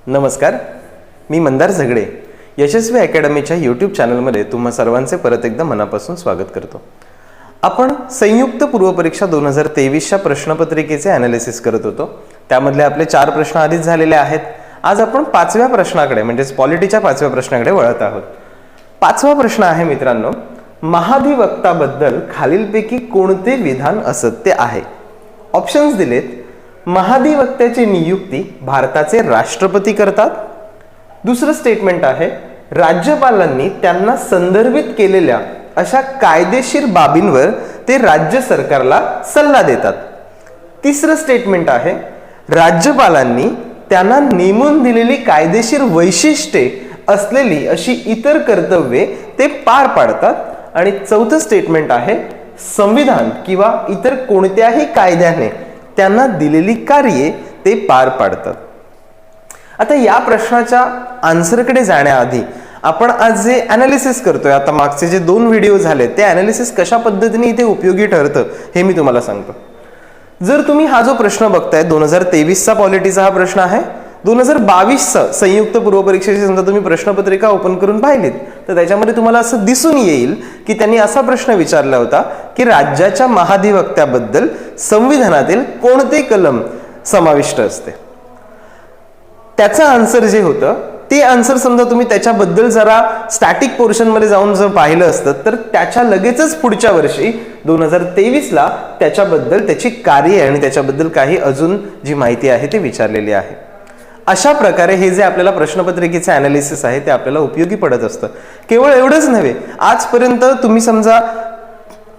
नमस्कार, मी मंदार झगडे यशस्वी अकॅडमीच्या यूट्यूब चॅनलमध्ये तुम्हा सर्वांचे परत एकदा मनापासून स्वागत करतो. आपण संयुक्त पूर्वपरीक्षा 2023च्या प्रश्नपत्रिकेचे ॲनालिसिस करत होतो. त्यामधले आपले 4 प्रश्न आधीच झालेले आहेत. आज आपण 5व्या प्रश्नाकडे म्हणजेच पॉलिटीच्या 5व्या प्रश्नाकडे वळत आहोत. 5वा प्रश्न आहे मित्रांनो, महाधिवक्ताबद्दल खालीलपैकी कोणते विधान असत्य आहे? ऑप्शन्स दिलेत. महाधिवक्त्याची नियुक्ती भारताचे राष्ट्रपती करतात. दुसरं स्टेटमेंट आहे, राज्यपालांनी त्यांना संदर्भित केलेल्या अशा कायदेशीर बाबींवर ते राज्य सरकारला सल्ला देतात. तिसरं स्टेटमेंट आहे, राज्यपालांनी त्यांना नेमून दिलेली कायदेशीर वैशिष्ट्ये असलेली अशी इतर कर्तव्ये ते पार पाडतात. आणि चौथं स्टेटमेंट आहे, संविधान किंवा इतर कोणत्याही कायद्याने त्यांना दिलेली कार्ये ते पार पाडतात. आता या प्रश्नाच्या आन्सरकडे जाण्याआधी आपण आज जे ॲनालिसिस करतोय, आता मागचे जे 2 व्हिडिओ झाले ते ॲनालिसिस कशा पद्धतीने इथे उपयोगी ठरतं हे मी तुम्हाला सांगतो. जर तुम्ही हा जो प्रश्न बघताय 2023चा पॉलिटीचा हा प्रश्न आहे. 2022चा संयुक्त पूर्वपरीक्षेची समजा तुम्ही प्रश्नपत्रिका ओपन करून पाहिलीत तर त्याच्यामध्ये तुम्हाला असं दिसून येईल की त्यांनी असा प्रश्न विचारला होता की राज्याच्या महाधिवक्त्याबद्दल संविधानातील कोणते कलम समाविष्ट असते. त्याचं आन्सर जे होतं ते आन्सर समजा तुम्ही त्याच्याबद्दल जरा स्टॅटिक पोर्शन मध्ये जाऊन जर पाहिलं असतं तर त्याच्या लगेचच पुढच्या वर्षी 2023ला त्याच्याबद्दल त्याची कार्ये आणि त्याच्याबद्दल काही अजून जी माहिती आहे ते विचारलेली आहे. अशा प्रकारे हे जे आपल्याला प्रश्नपत्रिकेचे ॲनालिसिस आहे ते आपल्याला उपयोगी पडत असतं. केवळ एवढंच नव्हे, आजपर्यंत तुम्ही समजा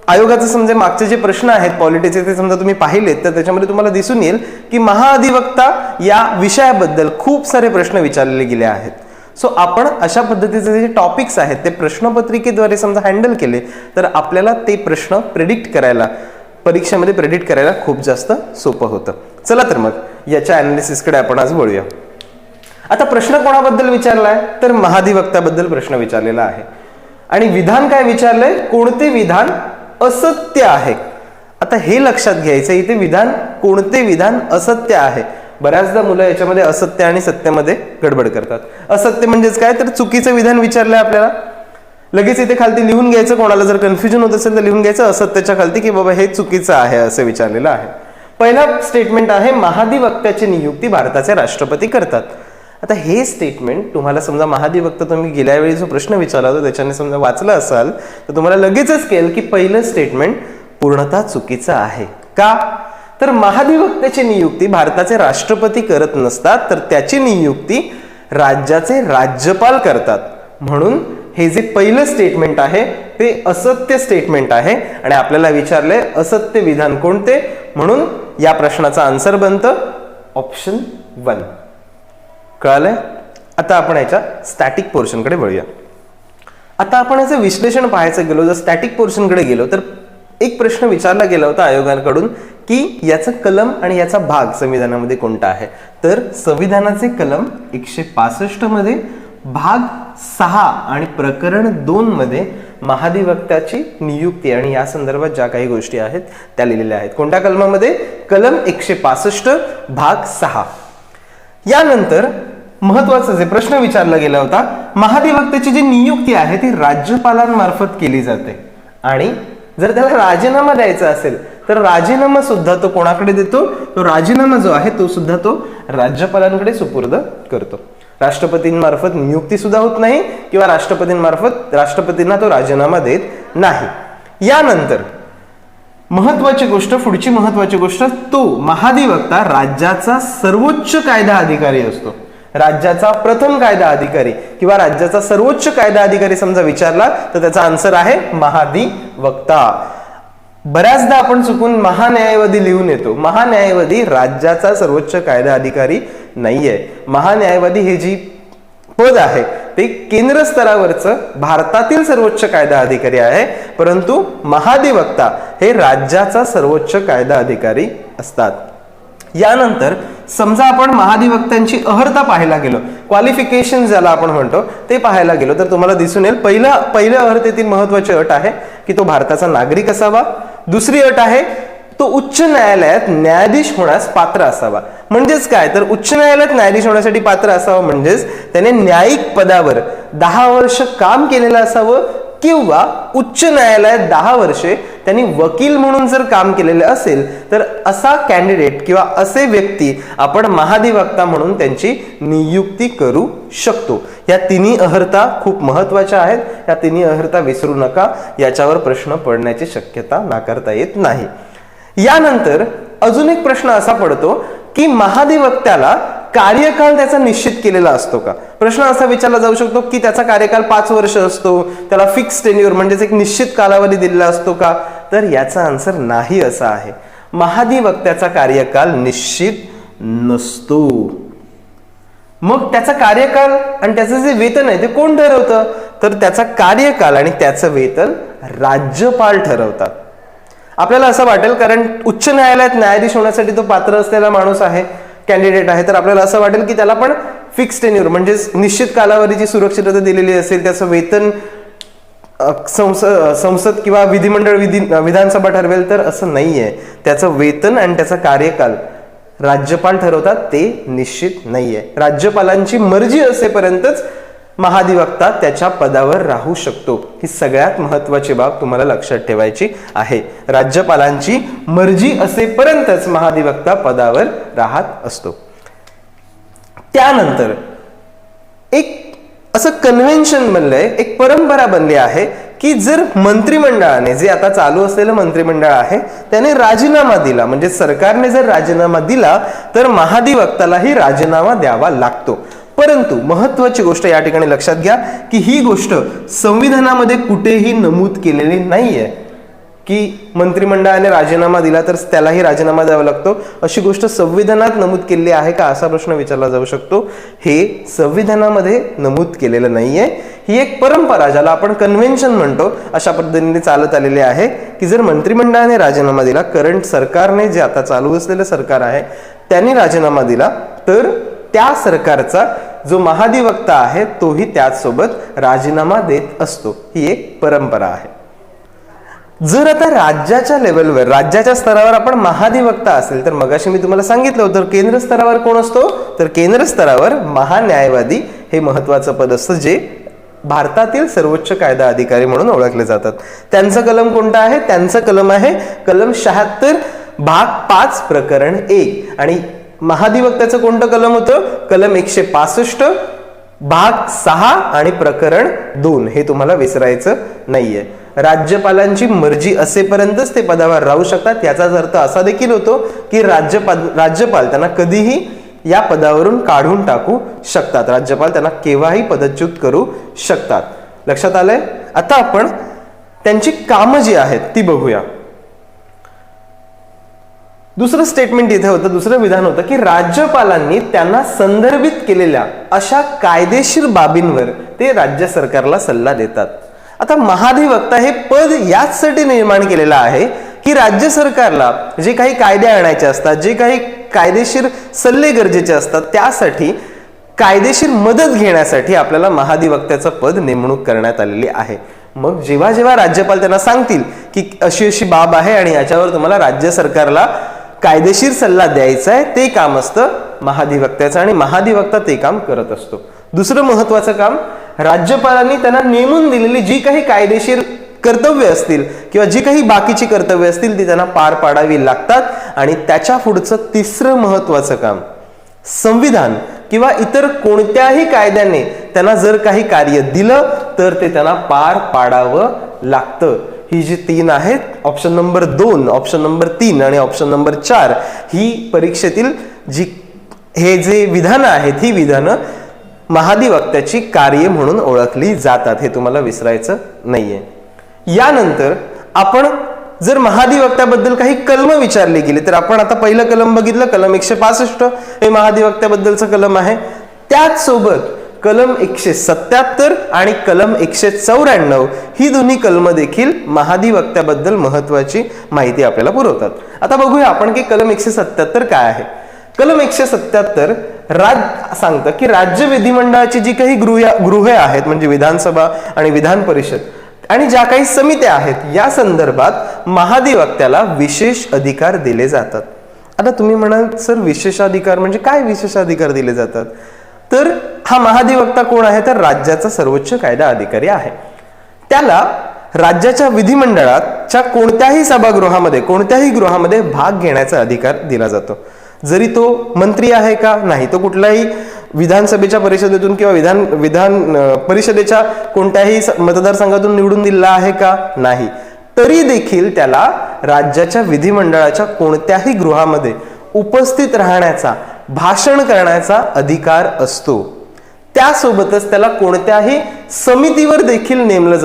आयोगाचे समजा मागचे जे प्रश्न आहेत पॉलिटीचे ते समजा तुम्ही पाहिलेत तर त्याच्यामध्ये तुम्हाला दिसून येईल की महाधिवक्ता या विषयाबद्दल खूप सारे प्रश्न विचारले गेले आहेत. सो आपण अशा पद्धतीचे जे टॉपिक्स आहेत ते प्रश्नपत्रिकेद्वारे समजा हँडल केले तर आपल्याला ते प्रश्न प्रेडिक्ट करायला, परीक्षेमध्ये प्रेडिक्ट करायला खूप जास्त सोपं होतं. चला तर मग याच्या ॲनालिसिसकडे आपण आज वळूया. आता प्रश्न कोणाबद्दल विचारलाय तर महाधिवक्त्याबद्दल प्रश्न विचारलेला आहे. आणि विधान काय विचारलंय? कोणते विधान असत्य आहे? आता हे लक्षात घ्यायचं, इथे विधान कोणते विधान असत्य आहे. बऱ्याचदा मुलं याच्यामध्ये असत्य आणि सत्यमध्ये गडबड करतात. असत्य म्हणजेच काय तर चुकीचं विधान विचारलंय आपल्याला. लगेच इथे खालती लिहून घ्यायचं, कोणाला जर कन्फ्युजन होत असेल तर लिहून घ्यायचं असत्याच्या खालती की बाबा हे चुकीचं आहे असं विचारलेलं आहे. पहिला स्टेटमेंट आहे, महाधिवक्त्याची नियुक्ती भारताचे राष्ट्रपती करतात. आता हे स्टेटमेंट तुम्हाला समजा महाधिवक्ता तुम्ही गेल्या वेळी जो प्रश्न विचारला होता त्याच्याने समजा वाचला असाल तर तुम्हाला लगेचच कळेल की पहिलं स्टेटमेंट पूर्णतः चुकीचं आहे. का तर महाधिवक्त्याची नियुक्ती भारताचे राष्ट्रपती करत नसतात तर त्याची नियुक्ती राज्याचे राज्यपाल करतात. म्हणून हे जे पहिलं स्टेटमेंट आहे ते असत्य स्टेटमेंट आहे आणि आपल्याला विचारले असत्य विधान कोणते, म्हणून या प्रश्नाचा आन्सर बनतं ऑप्शन 1. कळालंय? आता आपण याच्या स्टॅटिक पोर्शनकडे वळूया. आता आपण याचं विश्लेषण पाहायचं गेलो, जर स्टॅटिक पोर्शनकडे गेलो तर एक प्रश्न विचारला गेला होता आयोगाकडून की याचं कलम आणि याचा भाग संविधानामध्ये कोणता आहे. तर संविधानाचे कलम 165 मध्ये भाग 6 आणि प्रकरण 2 मध्ये महाधिवक्त्याची नियुक्ती आणि या संदर्भात ज्या काही गोष्टी आहेत त्या लिहिलेल्या आहेत. कोणत्या कलमामध्ये? कलम 165 भाग 6. यानंतर महत्वाचा जे प्रश्न विचारला गेला होता, महाधिवक्त्याची जी नियुक्ती आहे ती राज्यपालांमार्फत केली जाते आणि जर त्याला राजीनामा द्यायचा असेल तर राजीनामा सुद्धा तो कोणाकडे देतो? तो राजीनामा जो आहे तो सुद्धा तो राज्यपालांकडे सुपूर्द करतो. राष्ट्रपतींमार्फत नियुक्ती सुद्धा होत नाही किंवा राष्ट्रपतींना तो राजीनामा देत नाही. यानंतर पुढची महत्वाची गोष्ट, तो महाधिवक्ता राज्याचा सर्वोच्च कायदा अधिकारी असतो. राज्याचा प्रथम कायदा अधिकारी किंवा राज्याचा सर्वोच्च कायदा अधिकारी समजा विचारला तर त्याचा आन्सर आहे महाधिवक्ता. बऱ्याचदा आपण चुकून महान्यायवादी लिहून येतो. महान्यायवादी राज्याचा सर्वोच्च कायदा अधिकारी नाहीये. महान्यायवादी हे जी पद आहे ते केंद्र स्तरावरचं भारतातील सर्वोच्च कायदा अधिकारी आहे, परंतु महाधिवक्ता हे राज्याचा सर्वोच्च कायदा अधिकारी असतात. यानंतर समजा आपण महाधिवक्त्यांची अर्हता पाहायला गेलो, क्वालिफिकेशन ज्याला आपण म्हणतो ते पाहायला गेलो तर तुम्हाला दिसून येईल पहिल्या अर्हतेतील महत्वाची अट आहे की तो भारताचा नागरिक असावा. दुसरी अट आहे तो उच्च न्यायालयात न्यायाधीश होण्यास पात्र असावा. म्हणजेच काय, तर उच्च न्यायालयात न्यायाधीश होण्यासाठी पात्र असावं म्हणजेच त्याने न्यायिक पदावर 10 वर्ष काम केलेलं असावं किंवा उच्च न्यायालयात 10 वर्षे त्यांनी वकील म्हणून जर काम केलेलं असेल तर असा कॅन्डिडेट किंवा असे व्यक्ती आपण महाधिवक्ता म्हणून त्यांची नियुक्ती करू शकतो. या तिन्ही अहर्ता खूप महत्वाच्या आहेत. या तिन्ही अहर्ता विसरू नका. याच्यावर प्रश्न पडण्याची शक्यता नाकारता येत नाही. यानंतर अजून एक प्रश्न असा पडतो की महाधिवक्त्याला कार्यकाल त्याचा निश्चित केलेला असतो का. प्रश्न असा विचारला जाऊ शकतो की त्याचा कार्यकाल 5 वर्ष असतो, त्याला फिक्स टेन्युअर म्हणजेच एक निश्चित कालावधी दिलेला असतो का. तर याचा आन्सर नाही असा आहे. महाधिवक्त्याचा कार्यकाल निश्चित नसतो. मग त्याचा कार्यकाल आणि त्याचं जे वेतन आहे ते कोण ठरवतं, तर त्याचा कार्यकाल आणि त्याचं वेतन राज्यपाल ठरवतात. आपल्याला असं वाटेल कारण उच्च न्यायालयात न्यायाधीश होण्यासाठी तो पात्र असलेला माणूस आहे, कॅन्डिडेट आहे, तर आपल्याला असं वाटेल की त्याला पण फिक्स टेन्युअर म्हणजेच निश्चित कालावधीची सुरक्षितता दिलेली असेल, त्याचं वेतन संसद किंवा विधिमंडळ विधानसभा ठरवेल. तर असं नाहीये. त्याचं वेतन आणि त्याचा कार्यकाल राज्यपाल ठरवतात, ते निश्चित नाहीये. राज्यपालांची मर्जी असेपर्यंतच महाधिवक्ता त्याच्या पदावर राहू शकतो. ही सगळ्यात महत्वाची बाब तुम्हाला लक्षात ठेवायची आहे. राज्यपालांची मर्जी असेपर्यंतच महाधिवक्ता पदावर राहत असतो. त्यानंतर एक असं कन्व्हेन्शन बनलंय, एक परंपरा बनली आहे की जर मंत्रिमंडळाने, जे आता चालू असलेलं मंत्रिमंडळ आहे त्याने राजीनामा दिला, म्हणजे सरकारने जर राजीनामा दिला तर महाधिवक्तालाही राजीनामा द्यावा लागतो. परंतु महत्वाची गोष्ट या ठिकाणी लक्षात घ्या की ही गोष्ट संविधानामध्ये कुठेही नमूद केलेली नाहीये की मंत्रिमंडळाने राजीनामा दिला तर त्यालाही राजीनामा द्यावा लागतो. अशी गोष्ट संविधानात नमूद केलेली आहे का असा प्रश्न विचारला जाऊ शकतो. हे संविधानामध्ये नमूद केलेलं नाहीये. ही एक परंपरा, ज्याला आपण कन्व्हेन्शन म्हणतो, अशा पद्धतीने चालत आलेली आहे की जर मंत्रिमंडळाने राजीनामा दिला, करंट सरकारने, जे आता चालू असलेलं सरकार आहे त्यांनी राजीनामा दिला, तर त्या सरकारचा जो महाधिवक्ता आहे तोही त्याचसोबत राजीनामा देत असतो. ही एक परंपरा आहे. जर आता राज्याच्या लेवलवर, राज्याच्या स्तरावर आपण महाधिवक्ता असेल तर मगाशी मी तुम्हाला सांगितलं होतं केंद्र स्तरावर कोण असतो, तर केंद्र स्तरावर महान्यायवादी हे महत्वाचं पद असतं, जे भारतातील सर्वोच्च कायदा अधिकारी म्हणून ओळखले जातात. त्यांचं कलम कोणतं आहे, त्यांचं कलम आहे कलम 76 भाग 5 प्रकरण 1. आणि महाधिवक्त्याचं कोणतं कलम होतं, कलम 165 भाग 6 आणि प्रकरण 2. हे तुम्हाला विसरायचं नाहीये. राज्यपालांची मर्जी असेपर्यंतच ते पदावर राहू शकतात. याचाच अर्थ असा देखील होतो की राज्यपाल त्यांना कधीही या पदावरून काढून टाकू शकतात. राज्यपाल त्यांना केव्हाही पदच्युत करू शकतात. लक्षात आलंय. आता आपण त्यांची कामं जी आहेत ती बघूया. दुसरं स्टेटमेंट इथे होतं, दुसरं विधान होतं की राज्यपालांनी त्यांना संदर्भित केलेल्या अशा कायदेशीर बाबींवर ते राज्य सरकारला सल्ला देतात. आता महाधिवक्ता हे पद याचसाठी निर्माण केलेलं आहे की राज्य सरकारला जे काही कायदे आणायचे असतात, जे काही कायदेशीर सल्ले गरजेचे असतात, त्यासाठी कायदेशीर मदत घेण्यासाठी आपल्याला महाधिवक्त्याचं पद नेमणूक करण्यात आलेली आहे. मग जेव्हा जेव्हा राज्यपाल त्यांना सांगतील की अशी अशी बाब आहे आणि याच्यावर तुम्हाला राज्य सरकारला कायदेशीर सल्ला द्यायचा आहे, ते काम असतं महाधिवक्त्याचं आणि महाधिवक्ता ते काम करत असतो. दुसरं महत्वाचं काम, राज्यपालांनी त्यांना नेमून दिलेली जी काही कायदेशीर कर्तव्य असतील किंवा जी काही बाकीची कर्तव्य असतील ती त्यांना पार पाडावी लागतात. आणि त्याच्या पुढचं तिसरं महत्वाचं काम, संविधान किंवा इतर कोणत्याही कायद्याने त्यांना जर काही कार्य दिलं तर ते त्यांना पार पाडावं लागतं. ही जी 3 आहेत, ऑप्शन नंबर 2, ऑप्शन नंबर 3 आणि ऑप्शन नंबर 4, ही परीक्षेतील जी हे जे विधानं आहेत, ही विधानं महाधिवक्त्याची कार्य म्हणून ओळखली जातात. हे तुम्हाला विसरायचं नाहीये. यानंतर आपण जर महाधिवक्त्याबद्दल काही कलम विचारली गेली तर आपण आता पहिलं कलम बघितलं, कलम 165 हे महाधिवक्त्याबद्दलचं कलम आहे. त्याच सोबत कलम 177 आणि कलम 194 ही दोन्ही कलम देखील महाधिवक्त्याबद्दल महत्वाची माहिती आपल्याला पुरवतात. आता बघूया आपण की कलम 177 काय आहे. कलम 177 सांगतं की राज्य विधिमंडळाची जी काही गृहे आहेत, म्हणजे विधानसभा आणि विधान परिषद, आणि ज्या काही समित्या आहेत या संदर्भात महाधिवक्त्याला विशेष अधिकार दिले जातात. आता तुम्ही म्हणाल सर विशेषाधिकार म्हणजे काय, विशेषाधिकार दिले जातात? तर हा महाधिवक्ता कोण आहे? तर राज्याचा सर्वोच्च कायदा अधिकारी आहे. त्याला राज्याच्या विधिमंडळाच्या कोणत्याही सभागृहामध्ये, कोणत्याही गृहामध्ये भाग घेण्याचा अधिकार दिला जातो. जरी तो मंत्री आहे का नाही, तो कुठलाही विधानसभेच्या परिषदेतून किंवा विधान परिषदेच्या कोणत्याही मतदारसंघातून निवडून दिला आहे का नाही, तरी देखील त्याला राज्याच्या विधिमंडळाच्या कोणत्याही गृहामध्ये उपस्थित राहण्याचा, भाषण करण्याचा अधिकार असतो. त्यासोबतच त्याला कोणत्याही समितीवर देखील नेमलं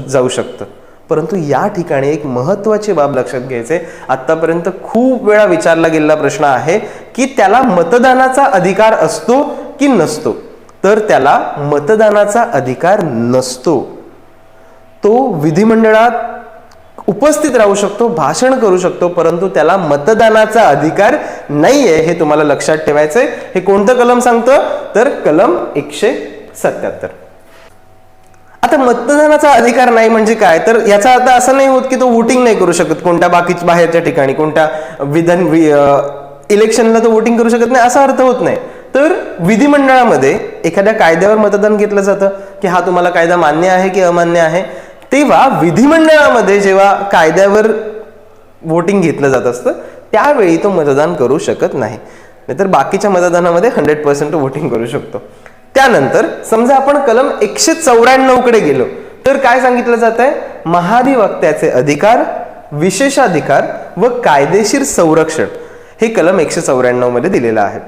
जाऊ शकतं. परंतु या ठिकाणी एक महत्वाची बाब लक्षात घ्यायचे, आतापर्यंत खूप वेळा विचारला गेलेला प्रश्न आहे की त्याला मतदानाचा अधिकार असतो की नसतो. तर त्याला मतदानाचा अधिकार नसतो. तो विधिमंडळात उपस्थित राहू शकतो, भाषण करू शकतो, परंतु त्याला मतदानाचा अधिकार नाहीये. हे तुम्हाला लक्षात ठेवायचंय. हे कोणतं कलम सांगतं? तर कलम 177. आता मतदानाचा अधिकार नाही म्हणजे काय? तर याचा अर्थ असं नाही होत की तो वोटिंग नाही करू शकत कोणत्या बाहेरच्या ठिकाणी, कोणत्या इलेक्शनला तो वोटिंग करू शकत नाही, असा अर्थ होत नाही. तर विधिमंडळामध्ये एखाद्या कायद्यावर मतदान घेतलं जातं की हा तुम्हाला कायदा मान्य आहे की अमान्य आहे. तेव्हा विधिमंडळामध्ये जेव्हा कायद्यावर वोटिंग घेतलं जात असतं त्यावेळी तो मतदान करू शकत नाही. नाहीतर बाकीच्या मतदानामध्ये 100% वोटिंग करू शकतो. त्यानंतर समजा आपण कलम 194 कडे गेलो तर काय सांगितलं जात आहे? महाधिवक्त्याचे अधिकार, विशेषाधिकार व कायदेशीर संरक्षण हे कलम 194 मध्ये दिलेलं आहे.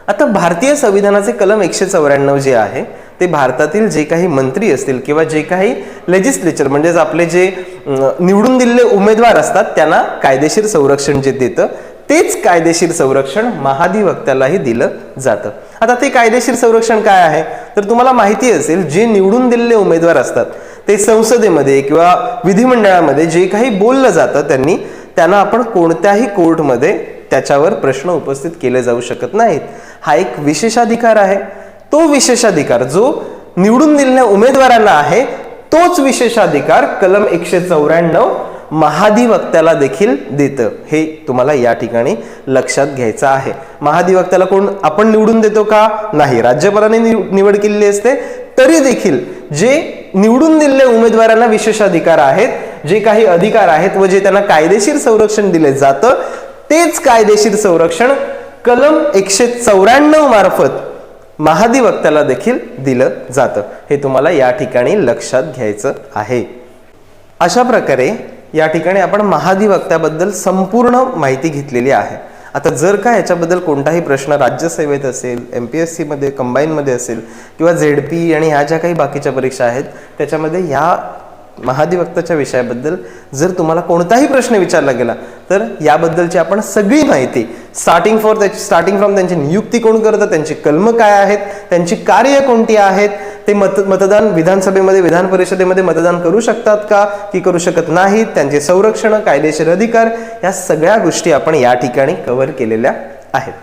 आता भारतीय संविधानाचे कलम 194 जे आहे ते भारतातील जे काही मंत्री असतील किंवा जे काही लेजिस्लेचर म्हणजेच आपले जे निवडून दिलेले उमेदवार असतात त्यांना कायदेशीर संरक्षण जे देतं तेच कायदेशीर संरक्षण महाधिवक्त्यालाही दिलं जातं. आता ते कायदेशीर संरक्षण काय आहे? तर तुम्हाला माहिती असेल, जे निवडून दिलेले उमेदवार असतात ते संसदेमध्ये किंवा विधिमंडळामध्ये जे काही बोललं जातं त्यांना आपण कोणत्याही कोर्टमध्ये त्याच्यावर प्रश्न उपस्थित केले जाऊ शकत नाहीत. हा एक विशेषाधिकार आहे. तो विशेषाधिकार जो निवडून दिलेल्या उमेदवारांना आहे तोच विशेषाधिकार कलम 194 महाधिवक्त्याला देखील देतं. हे तुम्हाला या ठिकाणी लक्षात घ्यायचं आहे. महाधिवक्त्याला कोण आपण निवडून देतो का? नाही, राज्यपालाने निवड केलेली असते. तरी देखील जे निवडून दिलेल्या उमेदवारांना विशेषाधिकार आहेत, जे काही अधिकार आहेत व जे त्यांना कायदेशीर संरक्षण दिले जातं तेच कायदेशीर संरक्षण कलम 194 मार्फत महाधिवक्त्याला देखील दिलं जातं. हे तुम्हाला या ठिकाणी लक्षात घ्यायचं आहे. अशा प्रकारे या ठिकाणी आपण महाधिवक्त्याबद्दल संपूर्ण माहिती घेतलेली आहे. आता जर का याच्याबद्दल कोणताही प्रश्न राज्यसेवेत असेल, MPSC मध्ये कंबाईन मध्ये असेल किंवा ZP आणि ह्या ज्या काही बाकीच्या परीक्षा आहेत त्याच्यामध्ये ह्या महाधिवक्त्याच्या विषयाबद्दल जर तुम्हाला कोणताही प्रश्न विचारला गेला तर याबद्दलची आपण सगळी माहिती स्टार्टिंग फ्रॉम त्यांची नियुक्ती कोण करतं, त्यांची कलम काय आहेत, त्यांची कार्य कोणती आहेत, ते मतदान विधानसभेमध्ये, विधान परिषदेमध्ये मतदान करू शकतात का की करू शकत नाहीत, त्यांचे संरक्षण, कायदेशीर अधिकार, या सगळ्या गोष्टी आपण या ठिकाणी कव्हर केलेल्या आहेत.